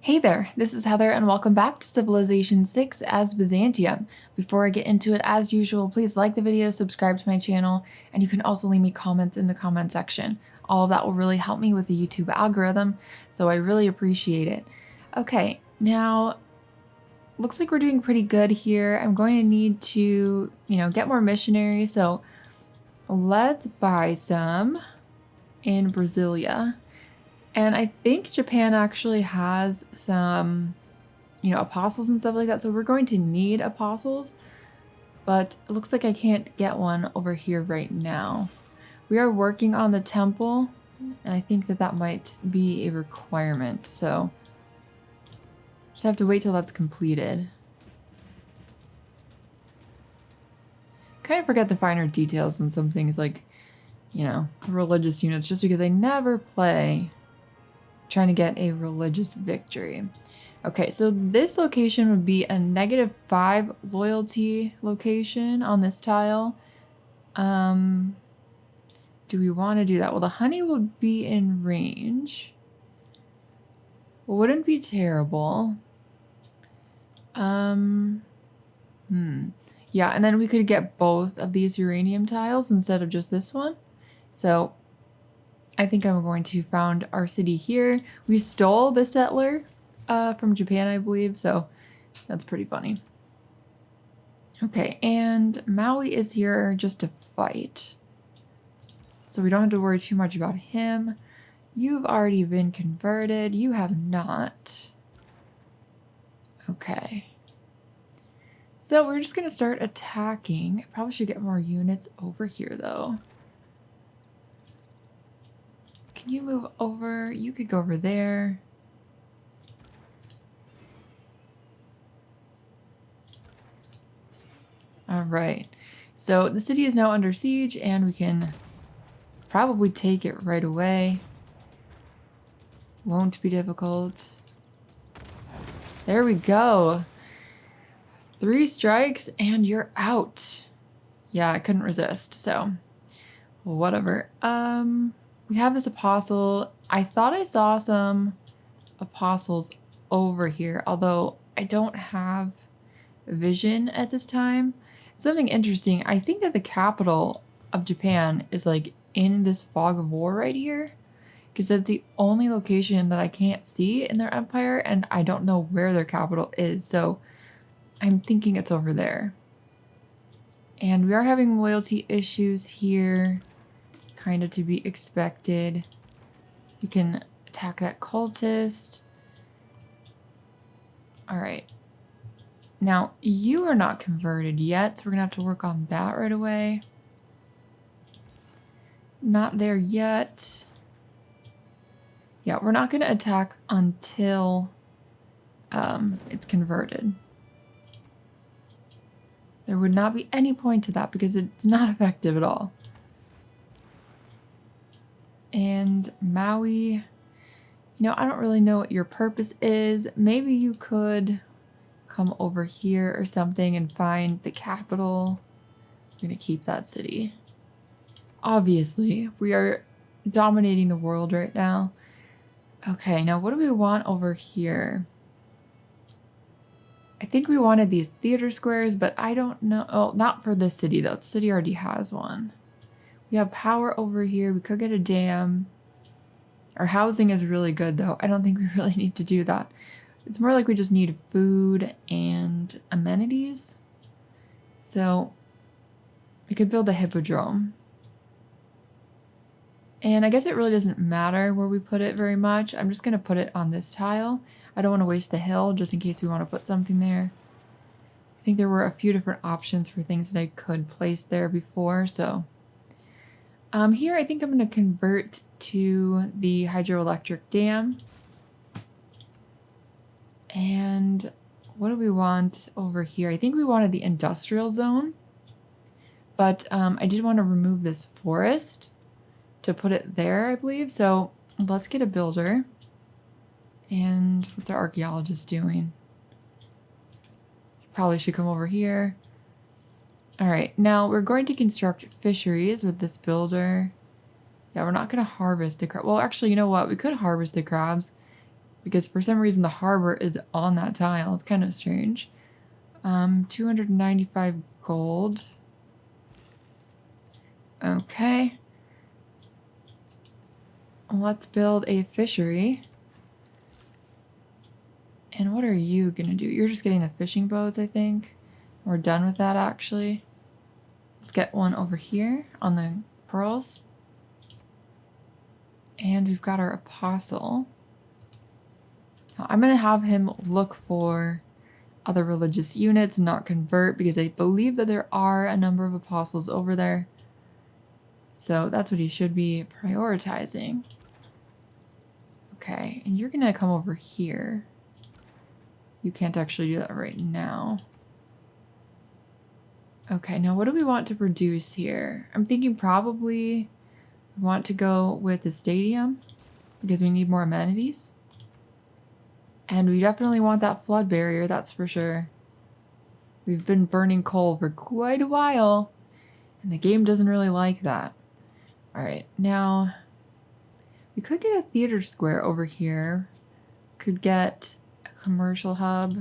Hey there, this is Heather and welcome back to Civilization 6 as Byzantium. Before I get into it, as usual, please like the video, subscribe to my channel, and you can also leave me comments in the comment section. All of that will really help me with the YouTube algorithm, so I really appreciate it. Okay, now, looks like we're doing pretty good here. I'm going to need to, get more missionaries, so let's buy some in Brasilia. And I think Japan actually has some, apostles and stuff like that. So we're going to need apostles, but it looks like I can't get one over here right now. We are working on the temple, and I think that that might be a requirement. So just have to wait till that's completed. Kind of forget the finer details on some things like, religious units, just because I never play trying to get a religious victory. Okay, so this location would be a -5 loyalty location on this tile. Do we want to do that? Well, the honey would be in range. Wouldn't be terrible. Yeah, and then we could get both of these uranium tiles instead of just this one. So I think I'm going to found our city here. We stole the settler from Japan, I believe, so that's pretty funny. Okay, and Maui is here just to fight. So we don't have to worry too much about him. You've already been converted. You have not. Okay. So we're just going to start attacking. I probably should get more units over here, though. Can you move over? You could go over there. All right. So the city is now under siege, and we can probably take it right away. Won't be difficult. There we go. 3 strikes, and you're out. Yeah, I couldn't resist, so whatever. We have this apostle. I thought I saw some apostles over here, although I don't have vision at this time. Something interesting, I think that the capital of Japan is like in this fog of war right here, because that's the only location that I can't see in their empire, and I don't know where their capital is, so I'm thinking it's over there. And we are having loyalty issues here. Kind of to be expected. We can attack that cultist. All right. Now, you are not converted yet, so we're going to have to work on that right away. Not there yet. Yeah, we're not going to attack until it's converted. There would not be any point to that because it's not effective at all. And Maui, I don't really know what your purpose is. Maybe you could come over here or something and find the capital. We're going to keep that city. Obviously, we are dominating the world right now. Okay, now what do we want over here? I think we wanted these theater squares, but I don't know. Oh, not for this city, though. The city already has one. We have power over here. We could get a dam. Our housing is really good, though. I don't think we really need to do that. It's more like we just need food and amenities. So we could build a hippodrome. And I guess it really doesn't matter where we put it very much. I'm just going to put it on this tile. I don't want to waste the hill just in case we want to put something there. I think there were a few different options for things that I could place there before, so... here, I think I'm going to convert to the hydroelectric dam. And what do we want over here? I think we wanted the industrial zone. But I did want to remove this forest to put it there, I believe. So let's get a builder. And what's our archaeologist doing? Probably should come over here. All right, now we're going to construct fisheries with this builder. Yeah, we're not going to harvest the crab. Well, actually, you know what? We could harvest the crabs. because for some reason the harbor is on that tile. It's kind of strange. 295 gold. Okay. Let's build a fishery. And what are you gonna do? You're just getting the fishing boats, I think. We're done with that, actually. Let's get one over here on the pearls. And we've got our apostle. Now, I'm gonna have him look for other religious units, not convert, because I believe that there are a number of apostles over there. So that's what he should be prioritizing. Okay, and you're gonna come over here. You can't actually do that right now. Okay, now what do we want to produce here? I'm thinking probably we want to go with the stadium because we need more amenities. And we definitely want that flood barrier, that's for sure. We've been burning coal for quite a while, and the game doesn't really like that. Alright, now we could get a theater square over here. Could get a commercial hub.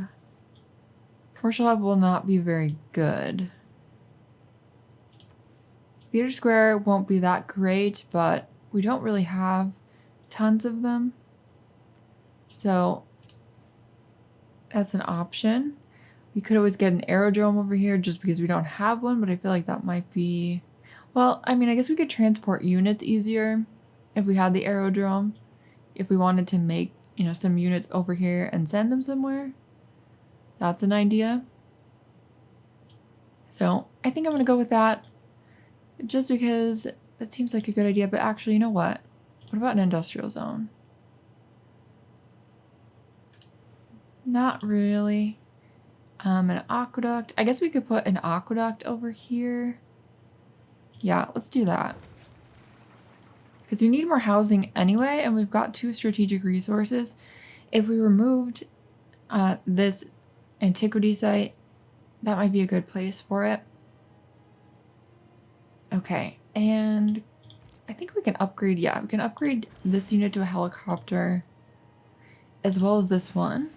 Commercial hub will not be very good. Theater square won't be that great, but we don't really have tons of them. So that's an option. We could always get an aerodrome over here just because we don't have one, but I feel like that might be... Well, I mean, I guess we could transport units easier if we had the aerodrome. If we wanted to make, you know, some units over here and send them somewhere. That's an idea. So I think I'm going to go with that just because that seems like a good idea. But actually, you know what? What about an industrial zone? Not really. An aqueduct. I guess we could put an aqueduct over here. Yeah, let's do that. Because we need more housing anyway, and we've got 2 strategic resources. If we removed this antiquity site, that might be a good place for it. Okay, and I think we can upgrade, yeah, we can upgrade this unit to a helicopter, as well as this one.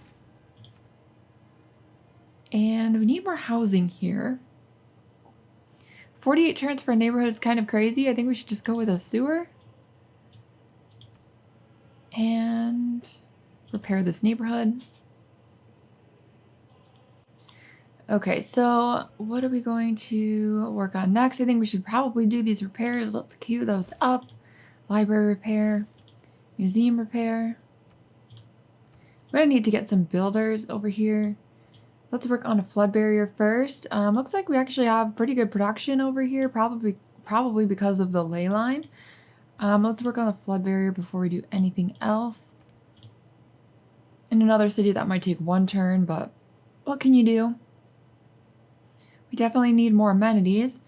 And we need more housing here. 48 turns for a neighborhood is kind of crazy. I think we should just go with a sewer. And repair this neighborhood. Okay, so what are we going to work on next? I think we should probably do these repairs. Let's queue those up. Library repair, museum repair. We're gonna need to get some builders over here. Let's work on a flood barrier first. Looks like we actually have pretty good production over here, probably because of the ley line. Let's work on the flood barrier before we do anything else. In another city, that might take 1 turn, but what can you do? We definitely need more amenities.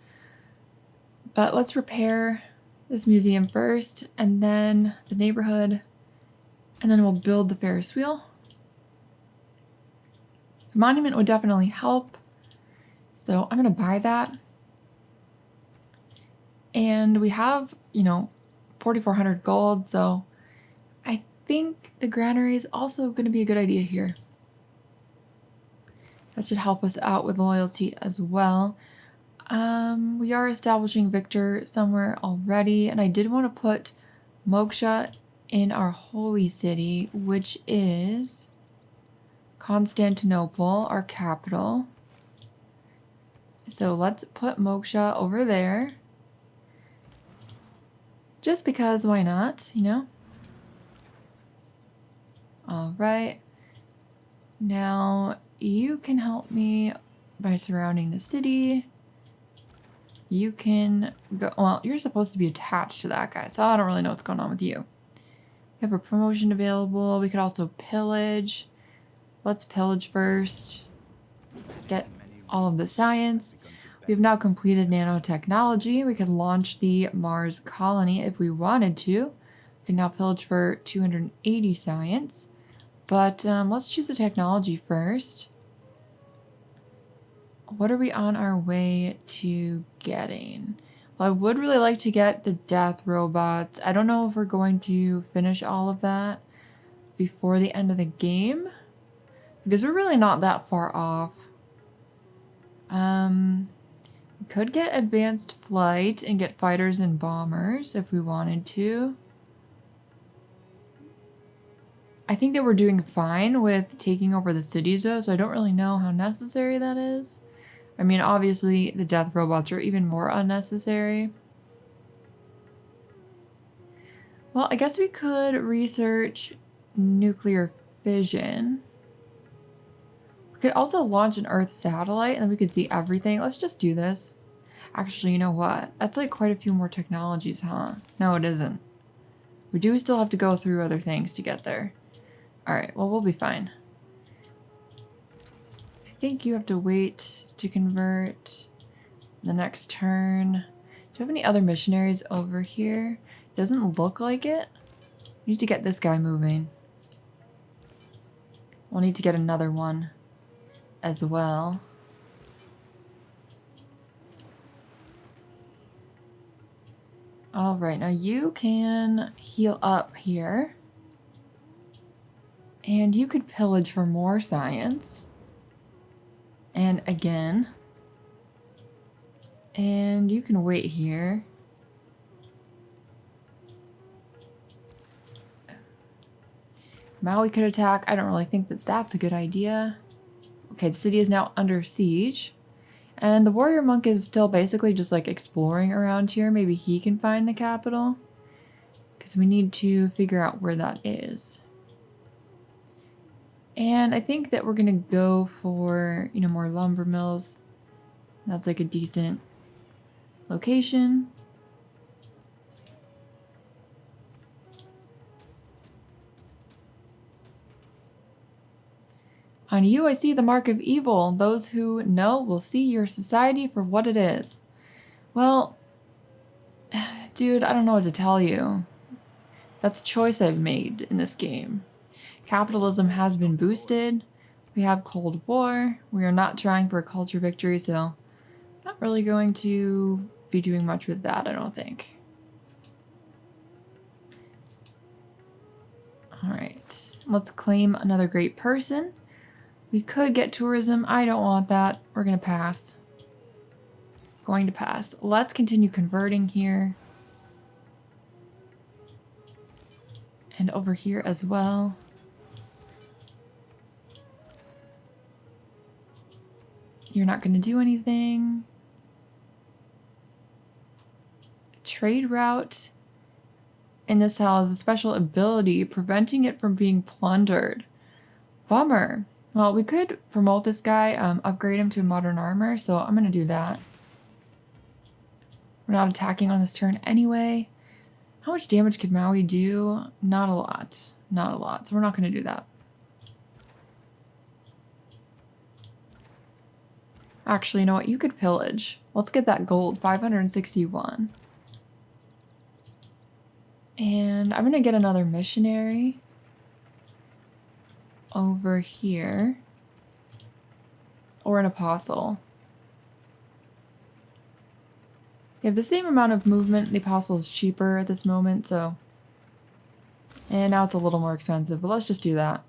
But let's repair this museum first, and then the neighborhood, and then we'll build the Ferris wheel. The monument would definitely help, so I'm going to buy that. And we have, you know, 4,400 gold, so I think the granary is also going to be a good idea here. That should help us out with loyalty as well. We are establishing Victor somewhere already, and I did want to put Moksha in our holy city, which is Constantinople, our capital. So let's put Moksha over there. Just because, why not, you know? Alright. Now, you can help me by surrounding the city. You can go, well, you're supposed to be attached to that guy, so I don't really know what's going on with you. We have a promotion available. We could also pillage. Let's pillage first. Get all of the science. We've now completed nanotechnology. We could launch the Mars colony if we wanted to. We can now pillage for 280 science. But let's choose a technology first. What are we on our way to getting? Well, I would really like to get the death robots. I don't know if we're going to finish all of that, before the end of the game, because we're really not that far off. We could get advanced flight and get fighters and bombers if we wanted to. I think that we're doing fine with taking over the cities though, so I don't really know how necessary that is. I mean, obviously the death robots are even more unnecessary. Well, I guess we could research nuclear fission. We could also launch an Earth satellite and then we could see everything. Let's just do this. Actually, you know what? That's like quite a few more technologies, huh? No, it isn't. We do still have to go through other things to get there. Alright, well, we'll be fine. I think you have to wait to convert the next turn. Do you have any other missionaries over here? Doesn't look like it. We need to get this guy moving. We'll need to get another one as well. Alright, now you can heal up here. And you could pillage for more science. And again. And you can wait here. Maui could attack. I don't really think that that's a good idea. Okay, the city is now under siege. And the warrior monk is still basically just like exploring around here. Maybe he can find the capital. Because we need to figure out where that is. And I think that we're going to go for, you know, more lumber mills. That's like a decent location. On you, I see the mark of evil. Those who know will see your society for what it is. Well, dude, I don't know what to tell you. That's a choice I've made in this game. Capitalism has been boosted. We have Cold War. We are not trying for a culture victory, so I'm not really going to be doing much with that, I don't think. Alright, let's claim another great person. We could get tourism. I don't want that. We're going to pass. Going to pass. Let's continue converting here. And over here as well. You're not going to do anything. Trade route in this tile has a special ability preventing it from being plundered. Bummer. Well, we could promote this guy, upgrade him to modern armor, so I'm going to do that. We're not attacking on this turn anyway. How much damage could Maui do? Not a lot. Not a lot, so we're not going to do that. Actually, you know what? You could pillage. Let's get that gold, 561. And I'm going to get another missionary over here, or an apostle. They have the same amount of movement. The apostle is cheaper at this moment, so. And now it's a little more expensive, but let's just do that.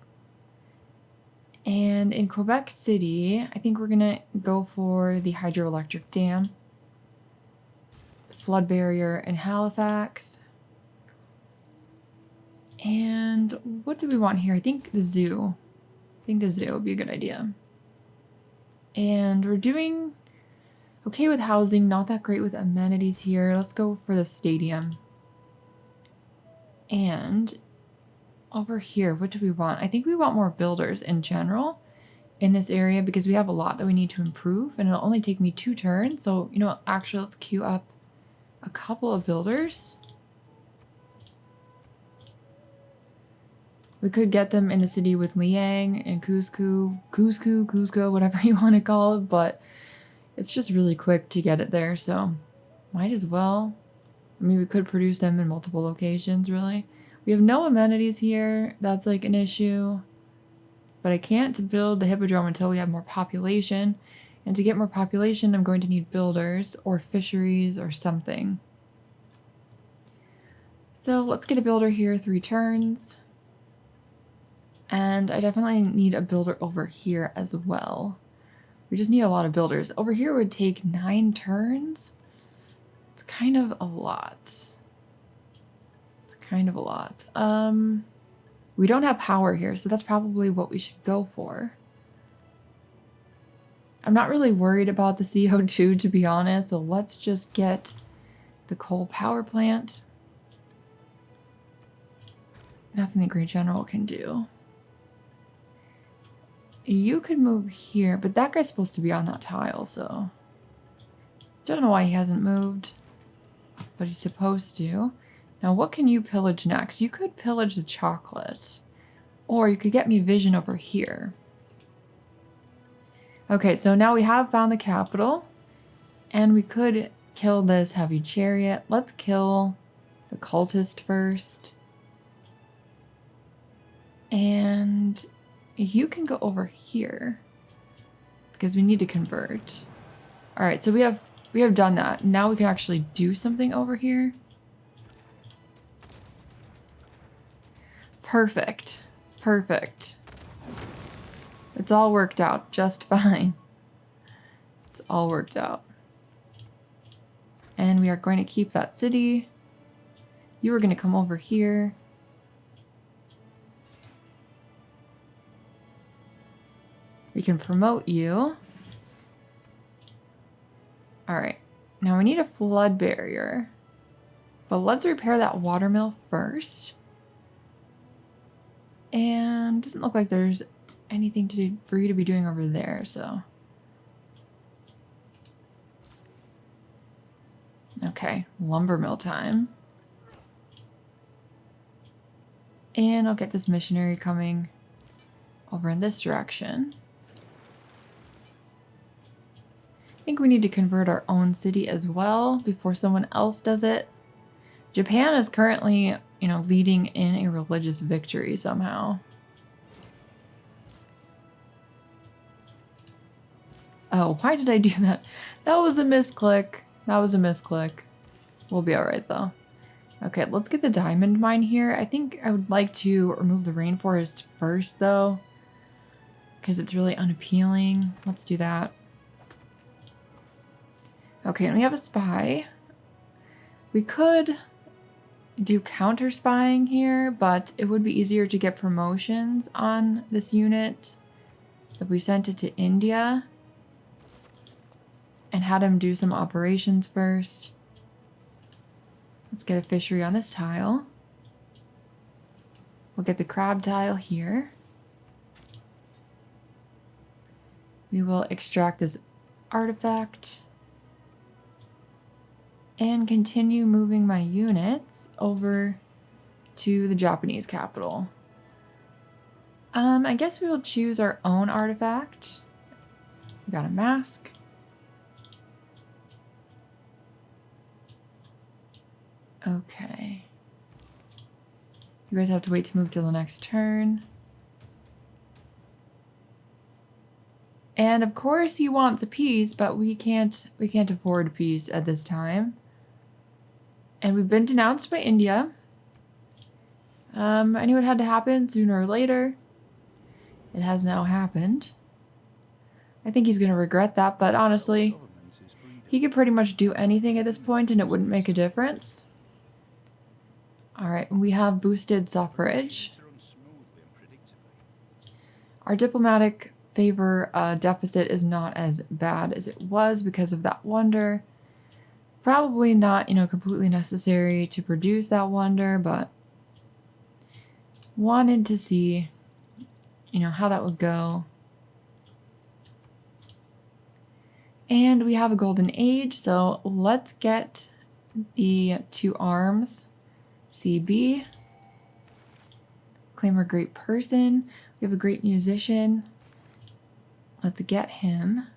And in Quebec City, I think we're gonna go for the hydroelectric dam, the flood barrier in Halifax. And what do we want here? I think the zoo. I think the zoo would be a good idea. And we're doing okay with housing, not that great with amenities here. Let's go for the stadium. And over here, what do we want? I think we want more builders in general in this area because we have a lot that we need to improve and it'll only take me 2 turns. So, you know what? Actually, let's queue up a couple of builders. We could get them in the city with Liang and Cusco, whatever you want to call it, but it's just really quick to get it there, so might as well. I mean, we could produce them in multiple locations, really. We have no amenities here. That's like an issue. But I can't build the hippodrome until we have more population. And to get more population, I'm going to need builders or fisheries or something. So let's get a builder here, 3 turns. And I definitely need a builder over here as well. We just need a lot of builders. Over here would take 9 turns. It's kind of a lot. It's kind of a lot. We don't have power here, so that's probably what we should go for. I'm not really worried about the CO2, to be honest, so let's just get the coal power plant. Nothing the Great General can do. You could move here, but that guy's supposed to be on that tile, so... Don't know why he hasn't moved, but he's supposed to. Now, what can you pillage next? You could pillage the chocolate, or you could get me vision over here. Okay, so now we have found the capital, and we could kill this heavy chariot. Let's kill the cultist first. And you can go over here because we need to convert. All right, so we have done that. Now we can actually do something over here. Perfect. Perfect. It's all worked out just fine. It's all worked out. And we are going to keep that city. You are going to come over here. We can promote you. All right. Now we need a flood barrier. But let's repair that watermill first. And doesn't look like there's anything to do for you to be doing over there, so. Okay, lumber mill time. And I'll get this missionary coming over in this direction. I think we need to convert our own city as well before someone else does it. Japan is currently, you know, leading in a religious victory somehow. Oh, why did I do that? That was a misclick. That was a misclick. We'll be all right though. Okay, let's get the diamond mine here. I think I would like to remove the rainforest first though, because it's really unappealing. Let's do that. Okay, and we have a spy. We could do counter spying here, but it would be easier to get promotions on this unit if we sent it to India and had him do some operations first. Let's get a fishery on this tile. We'll get the crab tile here. We will extract this artifact and continue moving my units over to the Japanese capital. I guess we will choose our own artifact. We got a mask. Okay. You guys have to wait to move till the next turn. And of course he wants a peace, but we can't afford peace at this time. And we've been denounced by India. I knew it had to happen sooner or later. It has now happened. I think he's going to regret that, but honestly, he could pretty much do anything at this point and it wouldn't make a difference. Alright, we have boosted suffrage. Our diplomatic favor deficit is not as bad as it was because of that wonder. Probably not, you know, completely necessary to produce that wonder, but wanted to see, you know, how that would go. And we have a golden age, so let's get the 2 arms. CB. Claim our great person. We have a great musician. Let's get him.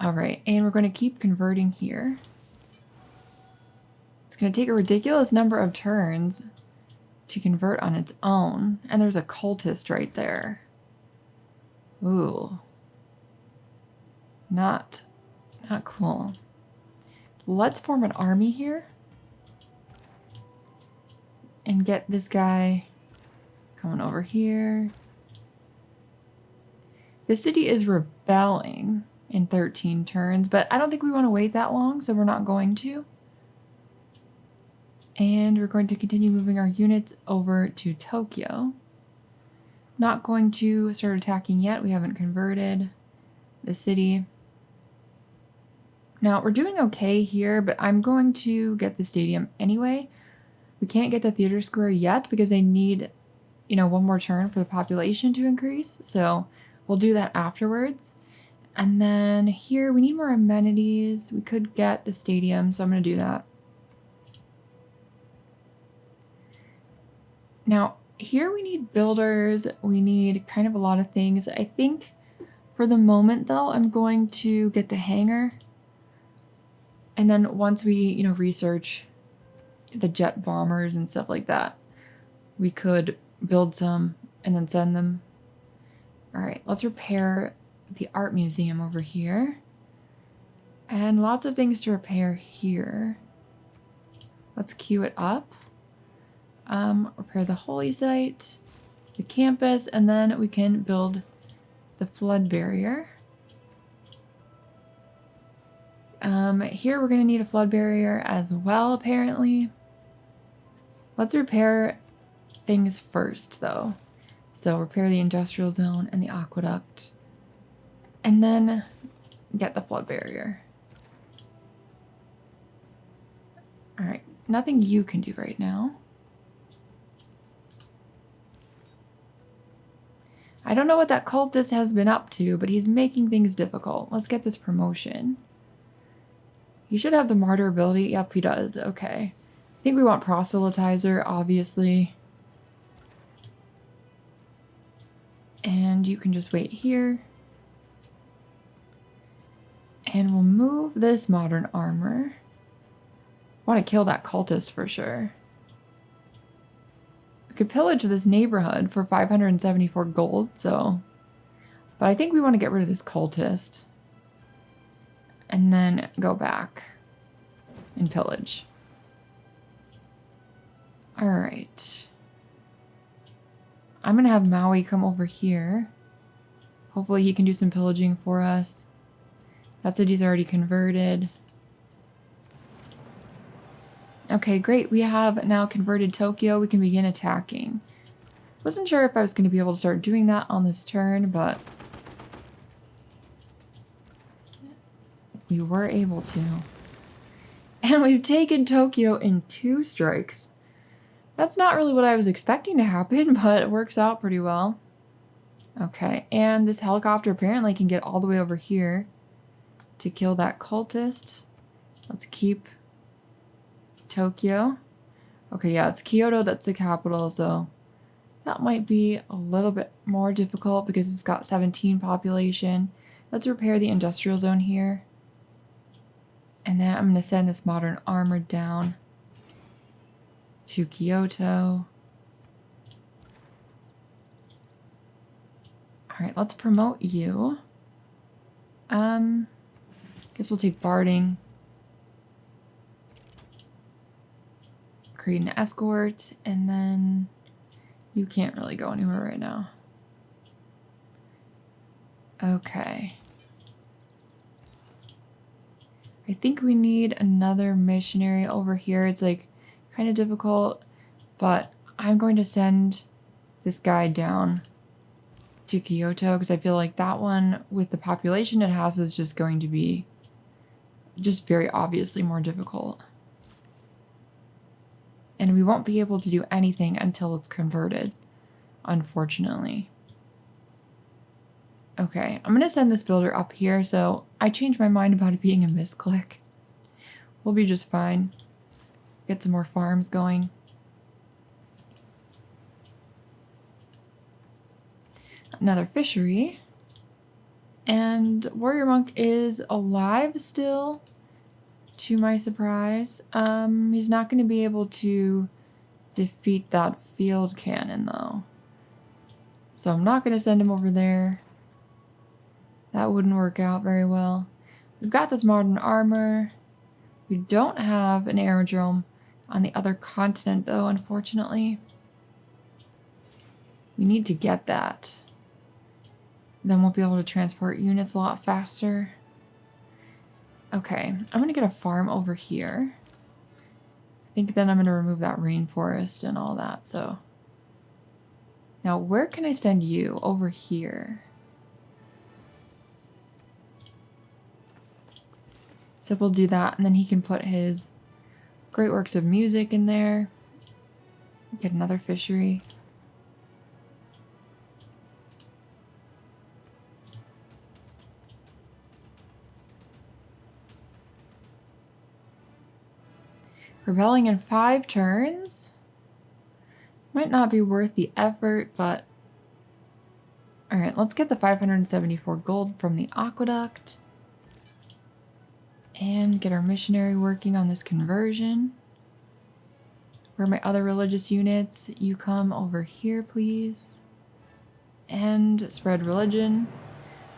All right, and we're going to keep converting here. It's going to take a ridiculous number of turns to convert on its own. And there's a cultist right there. Ooh. Not cool. Let's form an army here. and get this guy coming over here. The city is rebelling in 13 turns, but I don't think we want to wait that long, so we're not going to. And we're going to continue moving our units over to Tokyo. Not going to start attacking yet. We haven't converted the city. Now, we're doing okay here, but I'm going to get the stadium anyway. We can't get the theater square yet because they need, you know, one more turn for the population to increase. So we'll do that afterwards. And then here, we need more amenities. We could get the stadium, so I'm going to do that. Now, here we need builders. We need kind of a lot of things. I think for the moment, though, I'm going to get the hangar. And then once we, you know, research the jet bombers and stuff like that, we could build some and then send them. All right, let's repair the art museum over here. And lots of things to repair here. Let's queue it up. Repair the holy site, the campus, and then we can build the flood barrier. Here we're going to need a flood barrier as well, apparently. Let's repair things first, though. So repair the industrial zone and the aqueduct. And then get the flood barrier. Alright, nothing you can do right now. I don't know what that cultist has been up to, but he's making things difficult. Let's get this promotion. He should have the martyr ability. Yep, he does. Okay. I think we want proselytizer, obviously. And you can just wait here. And we'll move this modern armor. I want to kill that cultist for sure. We could pillage this neighborhood for 574 gold, so... But I think we want to get rid of this cultist. And then go back and pillage. Alright. I'm going to have Maui come over here. Hopefully he can do some pillaging for us. That city's already converted. Okay, great. We have now converted Tokyo. We can begin attacking. Wasn't sure if I was going to be able to start doing that on this turn, but we were able to. And we've taken Tokyo in 2 strikes. That's not really what I was expecting to happen, but it works out pretty well. Okay, and this helicopter apparently can get all the way over here to kill that cultist. Let's keep Tokyo. Okay, yeah, it's Kyoto that's the capital, so that might be a little bit more difficult because it's got 17 population. Let's repair the industrial zone here. And then I'm going to send this modern armor down to Kyoto. Alright, let's promote you. Guess we'll take barding. Create an escort, and then you can't really go anywhere right now. Okay. I think we need another missionary over here. It's like kind of difficult, but I'm going to send this guy down to Kyoto because I feel like that one with the population it has is just going to be just very obviously more difficult. And we won't be able to do anything until it's converted, unfortunately. Okay, I'm going to send this builder up here, so I changed my mind about it being a misclick. We'll be just fine. Get some more farms going. Another fishery. And Warrior Monk is alive still, to my surprise. He's not going to be able to defeat that field cannon, though. So I'm not going to send him over there. That wouldn't work out very well. We've got this modern armor. We don't have an aerodrome. on the other continent, though, unfortunately. We need to get that. Then we'll be able to transport units a lot faster. Okay, I'm gonna get a farm over here. I think then I'm gonna remove that rainforest and all that, so. Now, where can I send you? Over here. So we'll do that, and then he can put his great works of music in there. Get another fishery. Rebelling in 5 turns. Might not be worth the effort, but... Alright, let's get the 574 gold from the Aqueduct. And get our missionary working on this conversion. Where are my other religious units? You come over here, please. And spread religion.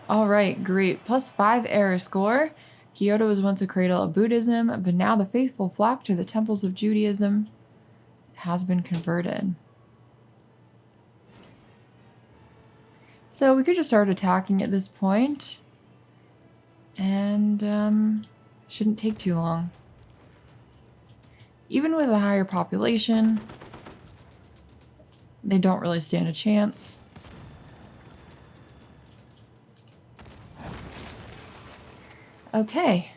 Alright, great. +5 error score. Kyoto was once a cradle of Buddhism, but now the faithful flock to the temples of Judaism. It has been converted. So we could just start attacking at this point. And shouldn't take too long. Even with a higher population, they don't really stand a chance. Okay,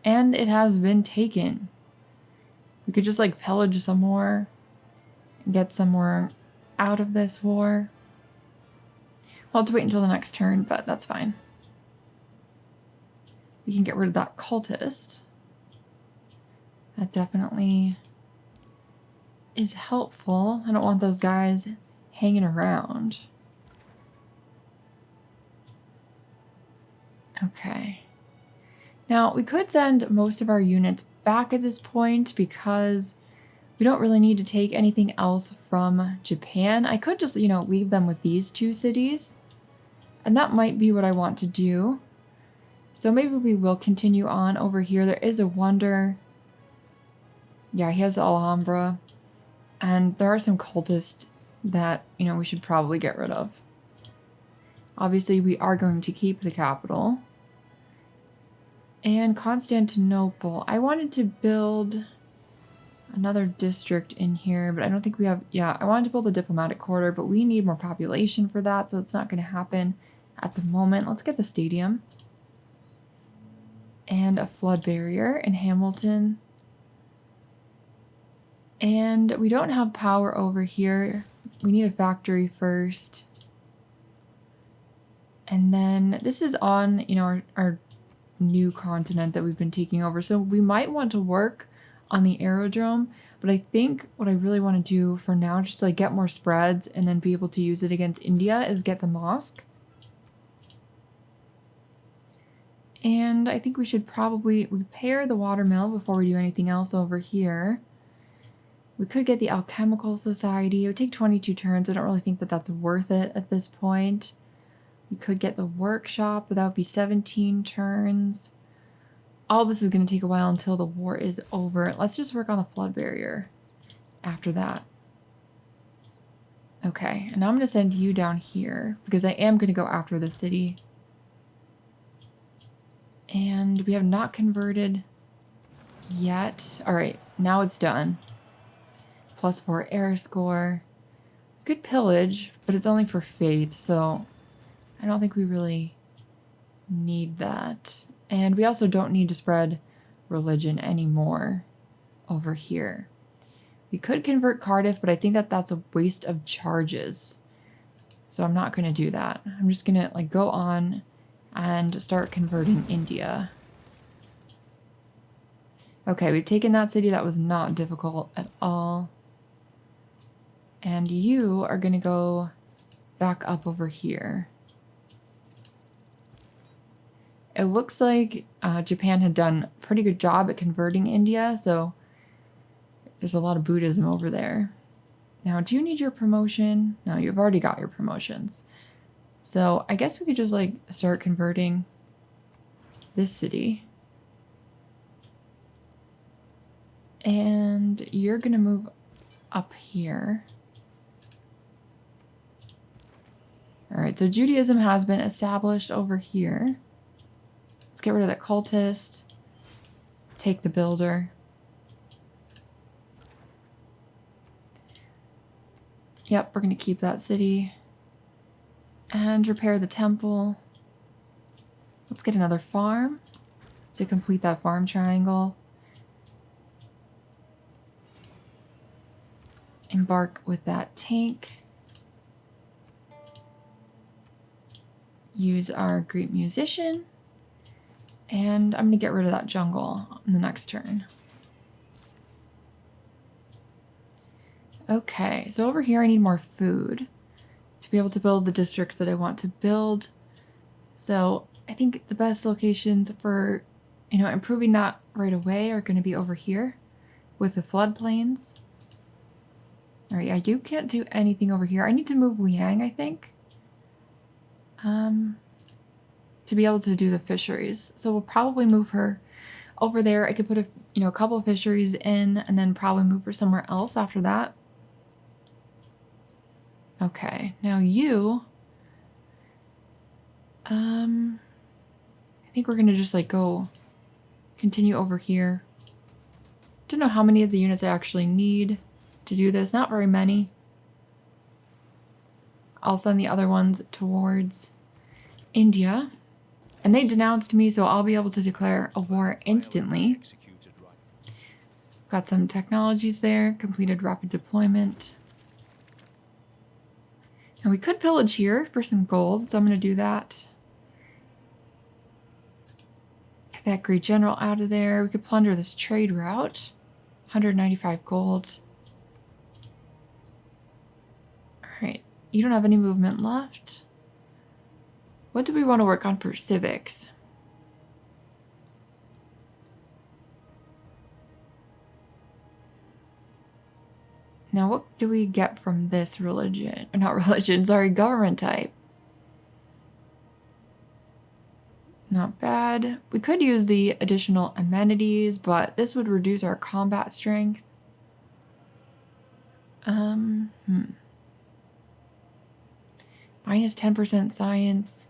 and it has been taken. We could just like pillage some more and get some more out of this war. We'll have to wait until the next turn, but that's fine. We can get rid of that cultist. That definitely is helpful. I don't want those guys hanging around. Okay. Now, we could send most of our units back at this point because we don't really need to take anything else from Japan. I could just, leave them with these 2 cities. And that might be what I want to do. So maybe we will continue on over here. There is a wonder. Yeah, he has the Alhambra. And there are some cultists that, we should probably get rid of. Obviously, we are going to keep the capital. And Constantinople. I wanted to build another district in here, but I don't think we have... Yeah, I wanted to build a diplomatic quarter, but we need more population for that, so it's not going to happen at the moment. Let's get the stadium. And a flood barrier in Hamilton. And we don't have power over here. We need a factory first. And then this is on, our new continent that we've been taking over. So we might want to work on the aerodrome, but I think what I really want to do for now, just like get more spreads and then be able to use it against India, is get the mosque. And I think we should probably repair the watermill before we do anything else over here. We could get the Alchemical Society. It would take 22 turns. I don't really think that that's worth it at this point. We could get the workshop, but that would be 17 turns. All this is going to take a while until the war is over. Let's just work on the flood barrier after that. Okay, and now I'm going to send you down here because I am going to go after the city. And we have not converted yet. All right, now it's done. +4 error score. Good pillage, but it's only for faith, so I don't think we really need that. And we also don't need to spread religion anymore over here. We could convert Cardiff, but I think that that's a waste of charges. So I'm not going to do that. I'm just going to go on and start converting India. Okay, we've taken that city. That was not difficult at all. And you are going to go back up over here. It looks like Japan had done a pretty good job at converting India, so there's a lot of Buddhism over there. Now, do you need your promotion? No, you've already got your promotions. So I guess we could just start converting this city. And you're going to move up here. All right, so Judaism has been established over here. Let's get rid of that cultist. Take the builder. Yep, we're going to keep that city. And repair the temple. Let's get another farm to complete that farm triangle. Embark with that tank. Use our great musician. And I'm going to get rid of that jungle on the next turn. Okay, so over here I need more food to be able to build the districts that I want to build. So I think the best locations for, improving that right away are going to be over here with the floodplains. All right, yeah, you can't do anything over here. I need to move Liang, I think, to be able to do the fisheries. So we'll probably move her over there. I could put a couple of fisheries in and then probably move her somewhere else after that. Okay, now you, I think we're gonna just go continue over here. Don't know how many of the units I actually need to do this, not very many. I'll send the other ones towards India, and they denounced me, so I'll be able to declare a war instantly. Got some technologies there, completed rapid deployment. Now we could pillage here for some gold, so I'm going to do that. Get that great general out of there. We could plunder this trade route. 195 gold. Alright, you don't have any movement left. What do we want to work on for civics? Now, what do we get from this religion? Or not religion, sorry, government type. Not bad. We could use the additional amenities, but this would reduce our combat strength. Minus 10% science.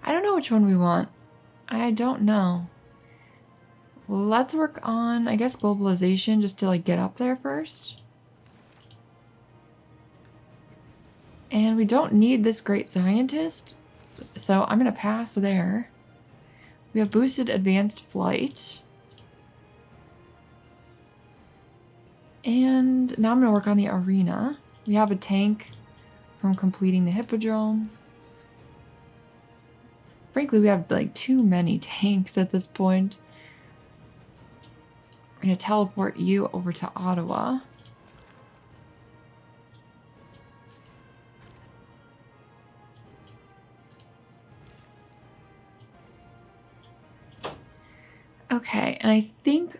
I don't know which one we want. I don't know. Let's work on, I guess, globalization just to get up there first. And we don't need this great scientist, so I'm going to pass there. We have boosted advanced flight. And now I'm going to work on the arena. We have a tank from completing the hippodrome. Frankly, we have too many tanks at this point. We're going to teleport you over to Ottawa. Okay, and I think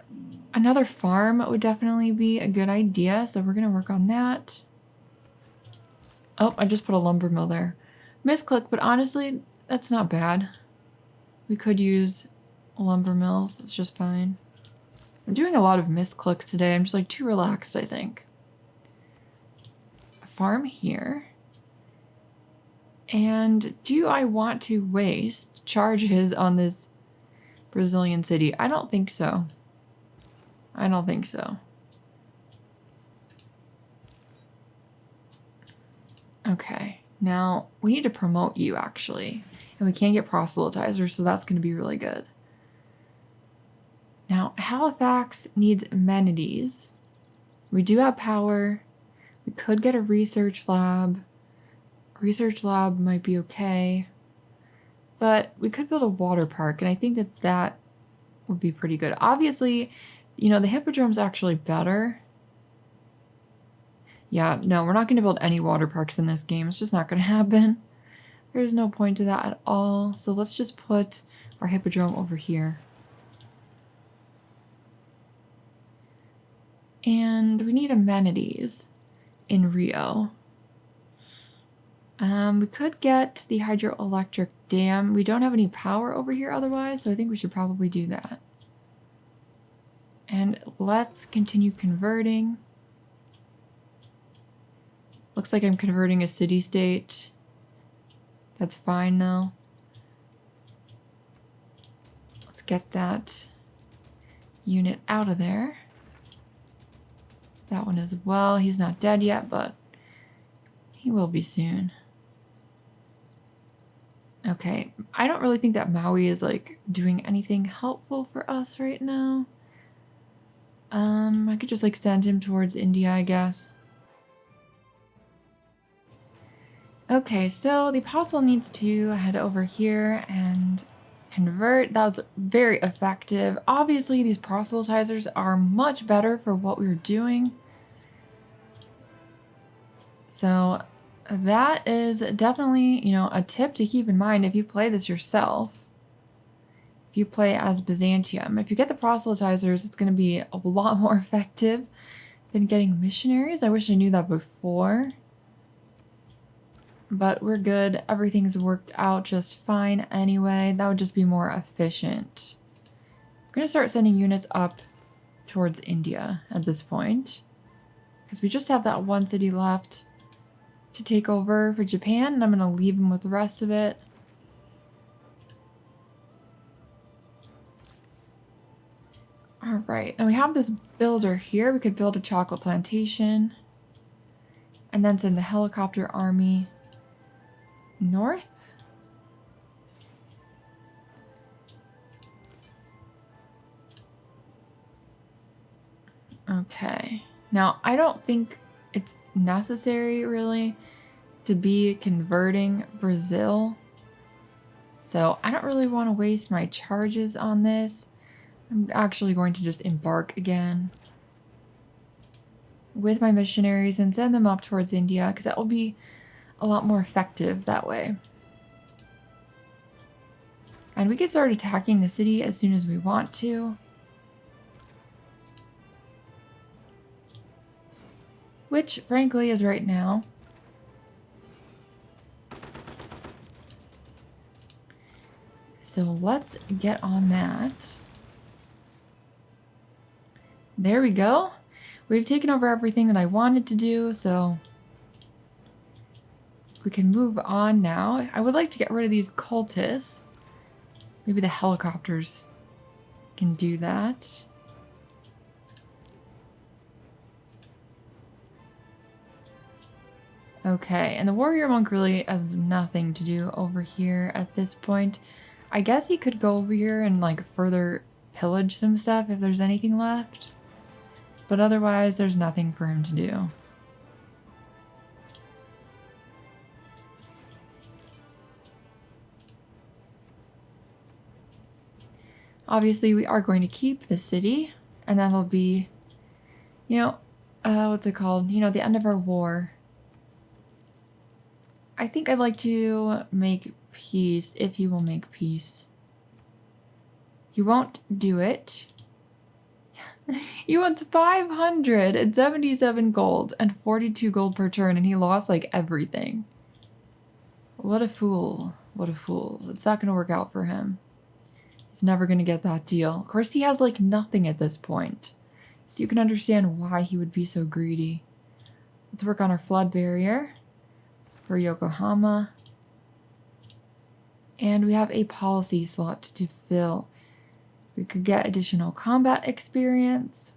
another farm would definitely be a good idea, so we're going to work on that. Oh, I just put a lumber mill there. Misclick, but honestly, that's not bad. We could use lumber mills. It's just fine. I'm doing a lot of misclicks today. I'm just too relaxed, I think. A farm here. And do I want to waste charges on this Brazilian city? I don't think so. I don't think so. Okay, now we need to promote you actually. And we can't get proselytizers, so that's going to be really good. Now, Halifax needs amenities. We do have power. We could get a research lab. A research lab might be okay. But we could build a water park, and I think that would be pretty good. Obviously, the hippodrome's actually better. Yeah, no, we're not going to build any water parks in this game. It's just not going to happen. There's no point to that at all. So let's just put our hippodrome over here. And we need amenities in Rio. We could get the hydroelectric dam. We don't have any power over here otherwise, so I think we should probably do that. And let's continue converting. Looks like I'm converting a city-state. That's fine though. Let's get that unit out of there. That one as well. He's not dead yet, but he will be soon. Okay, I don't really think that Maui is like doing anything helpful for us right now. I could just like send him towards India, I guess. Okay, so the apostle needs to head over here and convert. That was very effective. Obviously, these proselytizers are much better for what we were doing. So that is definitely, you know, a tip to keep in mind if you play this yourself. If you play as Byzantium, if you get the proselytizers, it's going to be a lot more effective than getting missionaries. I wish I knew that before. But we're good. Everything's worked out just fine anyway. That would just be more efficient. I'm going to start sending units up towards India at this point, because we just have that one city left to take over for Japan, and I'm going to leave them with the rest of it. All right, now we have this builder here. We could build a chocolate plantation and then send the helicopter army north. Okay, now I don't think it's necessary really to be converting Brazil, so I don't really want to waste my charges on this. I'm actually going to just embark again with my missionaries and send them up towards India, because that will be a lot more effective that way. And we can start attacking the city as soon as we want to. Which, frankly, is right now. So let's get on that. There we go. We've taken over everything that I wanted to do, so we can move on now. I would like to get rid of these cultists. Maybe the helicopters can do that. Okay, and the warrior monk really has nothing to do over here at this point. I guess he could go over here and like further pillage some stuff if there's anything left. But otherwise, there's nothing for him to do. Obviously, we are going to keep the city, and that'll be, you know, what's it called? You know, the end of our war. I think I'd like to make peace, if he will make peace. He won't do it. He wants 577 gold and 42 gold per turn, and he lost like everything. What a fool. What a fool. It's not going to work out for him. He's never going to get that deal. Of course, he has like nothing at this point, so you can understand why he would be so greedy. Let's work on our flood barrier for Yokohama. And we have a policy slot to fill. We could get additional combat experience.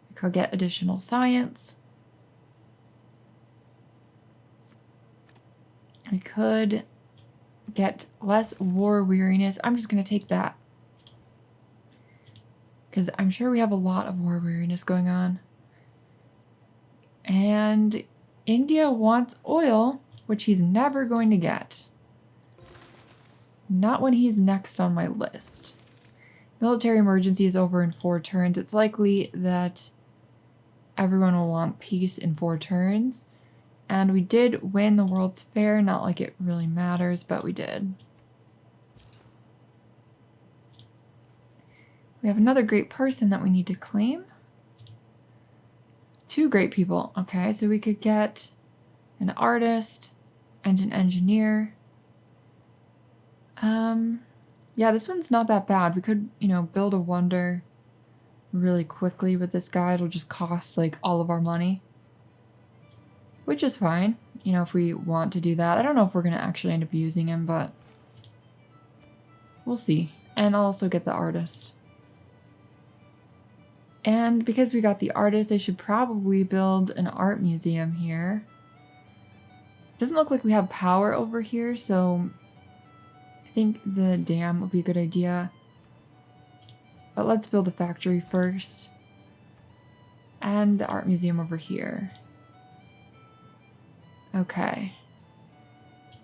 We could get additional science. We could get less war weariness. I'm just going to take that, because I'm sure we have a lot of war weariness going on. And India wants oil, which he's never going to get. Not when he's next on my list. Military emergency is over in 4 turns. It's likely that everyone will want peace in 4 turns. And we did win the World's Fair. Not like it really matters, but we did. We have another great person that we need to claim. 2 great people. Okay, so we could get an artist Engine engineer. Yeah, this one's not that bad. We could, you know, build a wonder really quickly with this guy. It'll just cost like all of our money, which is fine, you know, if we want to do that. I don't know if we're going to actually end up using him, but we'll see. And I'll also get the artist. And because we got the artist, I should probably build an art museum here. Doesn't look like we have power over here, so I think the dam would be a good idea. But let's build a factory first. And the art museum over here. Okay.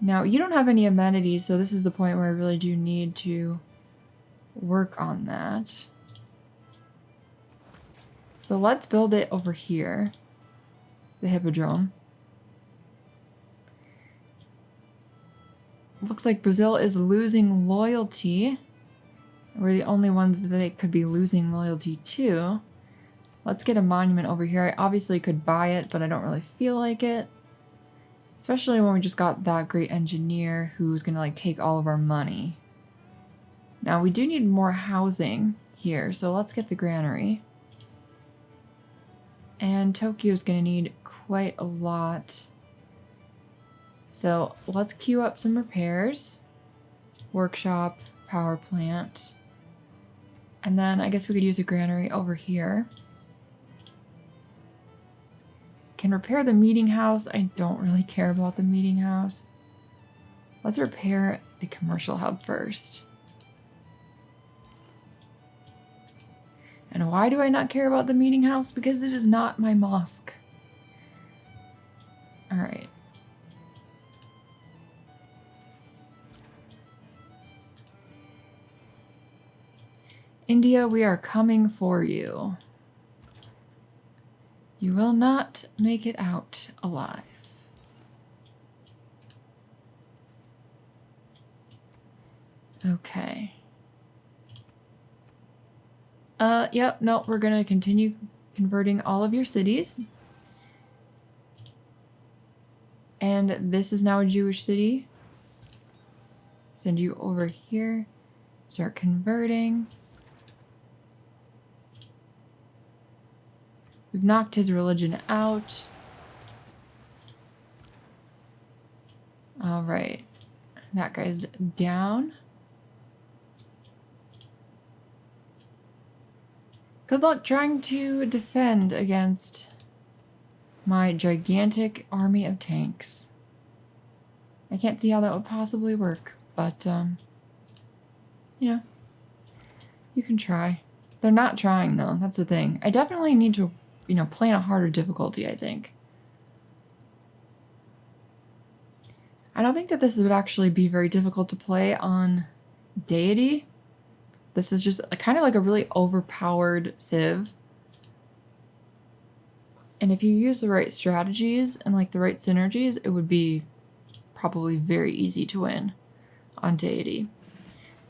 Now, you don't have any amenities, so this is the point where I really do need to work on that. So let's build it over here. The hippodrome. Looks like Brazil is losing loyalty. We're the only ones that they could be losing loyalty to. Let's get a monument over here. I obviously could buy it, but I don't really feel like it. Especially when we just got that great engineer who's gonna like take all of our money. Now we do need more housing here, so let's get the granary. And Tokyo's gonna need quite a lot. So let's queue up some repairs. Workshop, power plant. And then I guess we could use a granary over here. Can repair the meeting house. I don't really care about the meeting house. Let's repair the commercial hub first. And why do I not care about the meeting house? Because it is not my mosque. All right. India, we are coming for you. You will not make it out alive. Okay. Yep, no, we're gonna continue converting all of your cities. And this is now a Jewish city. Send you over here. Start converting. We've knocked his religion out. All right. That guy's down. Good luck trying to defend against my gigantic army of tanks. I can't see how that would possibly work, but, you know, you can try. They're not trying, though. That's the thing. I definitely need to, you know, play on a harder difficulty, I think. I don't think that this would actually be very difficult to play on Deity. This is just kind of like a really overpowered Civ. And if you use the right strategies and like the right synergies, it would be probably very easy to win on Deity.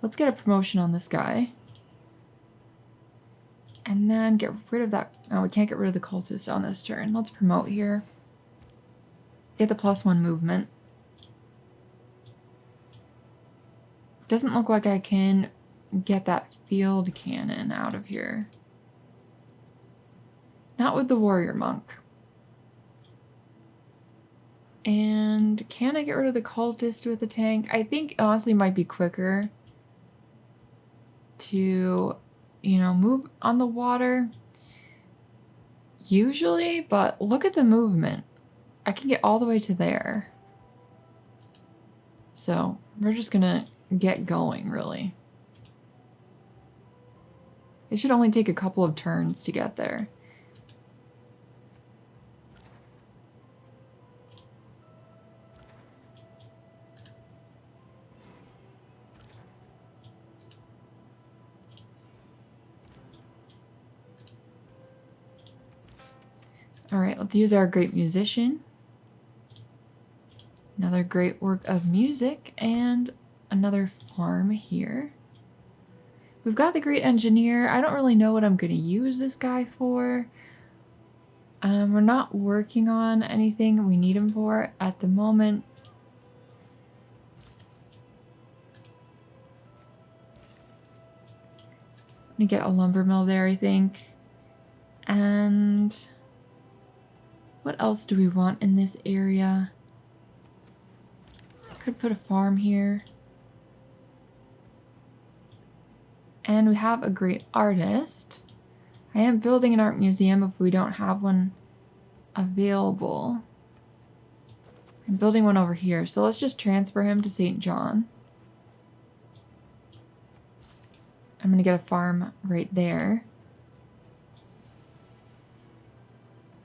Let's get a promotion on this guy. And then get rid of that. Oh, we can't get rid of the cultist on this turn. Let's promote here. Get the +1 movement. Doesn't look like I can get that field cannon out of here. Not with the warrior monk. And can I get rid of the cultist with the tank? I think it honestly might be quicker to, you know, move on the water. Usually, but look at the movement. I can get all the way to there. So we're just gonna get going, really. It should only take a couple of turns to get there. All right, let's use our great musician. Another great work of music and another farm here. We've got the great engineer. I don't really know what I'm going to use this guy for. We're not working on anything we need him for at the moment. gonna get a lumber mill there, I think. And what else do we want in this area? Could put a farm here. And we have a great artist. I am building an art museum if we don't have one available. I'm building one over here, so let's just transfer him to St. John. I'm gonna get a farm right there.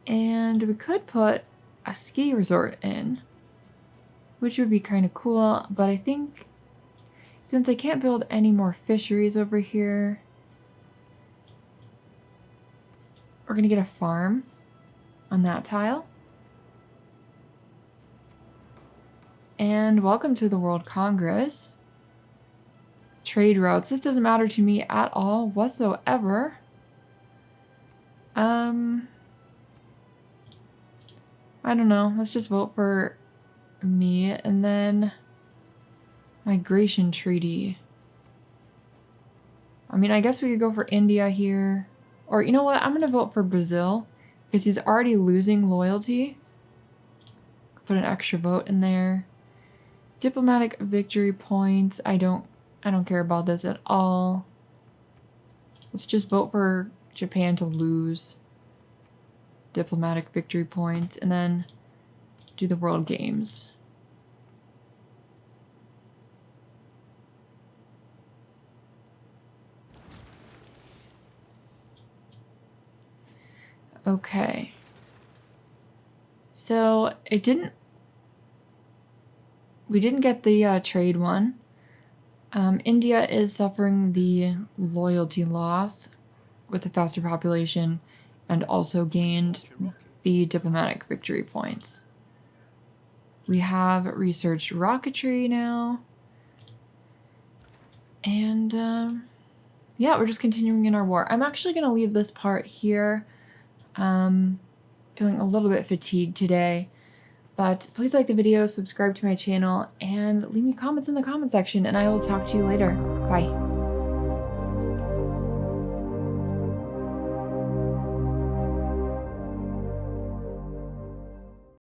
And we could put a ski resort in, which would be kind of cool, but I think since I can't build any more fisheries over here, we're gonna get a farm on that tile. And welcome to the World Congress. Trade routes. This doesn't matter to me at all whatsoever. I don't know. Let's just vote for me. And then migration treaty. I mean, I guess we could go for India here. Or you know what? I'm going to vote for Brazil because he's already losing loyalty. Put an extra vote in there. Diplomatic victory points. I don't care about this at all. Let's just vote for Japan to lose diplomatic victory points and then do the World Games. Okay. So we didn't get the trade one. India is suffering the loyalty loss with the faster population and also gained the diplomatic victory points. We have researched rocketry now. And yeah, we're just continuing in our war. I'm actually going to leave this part here. Feeling a little bit fatigued today. But please like the video, subscribe to my channel, and leave me comments in the comment section, and I will talk to you later. Bye.